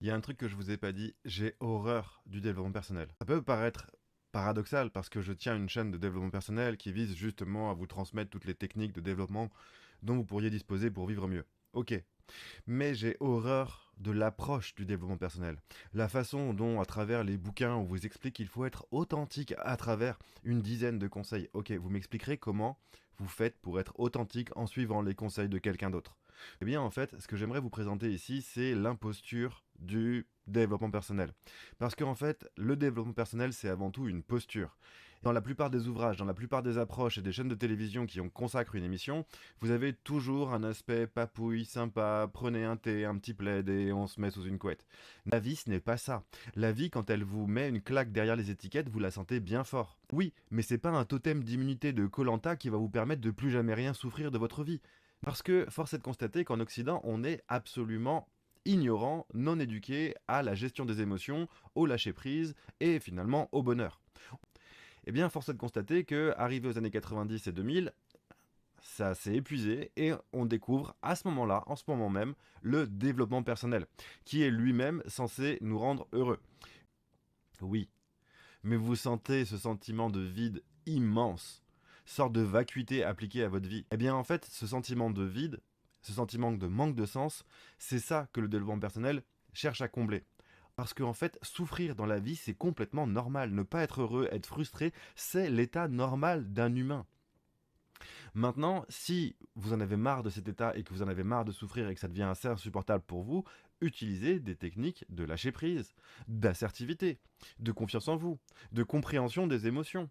Il y a un truc que je vous ai pas dit, j'ai horreur du développement personnel. Ça peut paraître paradoxal parce que je tiens une chaîne de développement personnel qui vise justement à vous transmettre toutes les techniques de développement dont vous pourriez disposer pour vivre mieux. Ok, mais j'ai horreur de l'approche du développement personnel. La façon dont, à travers les bouquins, on vous explique qu'il faut être authentique à travers une dizaine de conseils. Ok, vous m'expliquerez comment vous faites pour être authentique en suivant les conseils de quelqu'un d'autre. Eh bien, en fait, ce que j'aimerais vous présenter ici, c'est l'imposture du développement personnel. Parce qu'en fait, le développement personnel, c'est avant tout une posture. Dans la plupart des ouvrages, dans la plupart des approches et des chaînes de télévision qui en consacrent une émission, vous avez toujours un aspect papouille, sympa, prenez un thé, un petit plaid et on se met sous une couette. La vie, ce n'est pas ça. La vie, quand elle vous met une claque derrière les étiquettes, vous la sentez bien fort. Oui, mais c'est pas un totem d'immunité de koh qui va vous permettre de plus jamais rien souffrir de votre vie. Parce que force est de constater qu'en Occident, on est absolument ignorant, non éduqué à la gestion des émotions, au lâcher-prise et finalement au bonheur. Eh bien, force est de constater que, arrivé aux années 90 et 2000, ça s'est épuisé et on découvre à ce moment-là, en ce moment même, le développement personnel, qui est lui-même censé nous rendre heureux. Oui, mais vous sentez ce sentiment de vide immense, sorte de vacuité appliquée à votre vie. Eh bien en fait, ce sentiment de vide, ce sentiment de manque de sens, c'est ça que le développement personnel cherche à combler. Parce qu'en fait, souffrir dans la vie, c'est complètement normal. Ne pas être heureux, être frustré, c'est l'état normal d'un humain. Maintenant, si vous en avez marre de cet état et que vous en avez marre de souffrir et que ça devient assez insupportable pour vous, utilisez des techniques de lâcher prise, d'assertivité, de confiance en vous, de compréhension des émotions.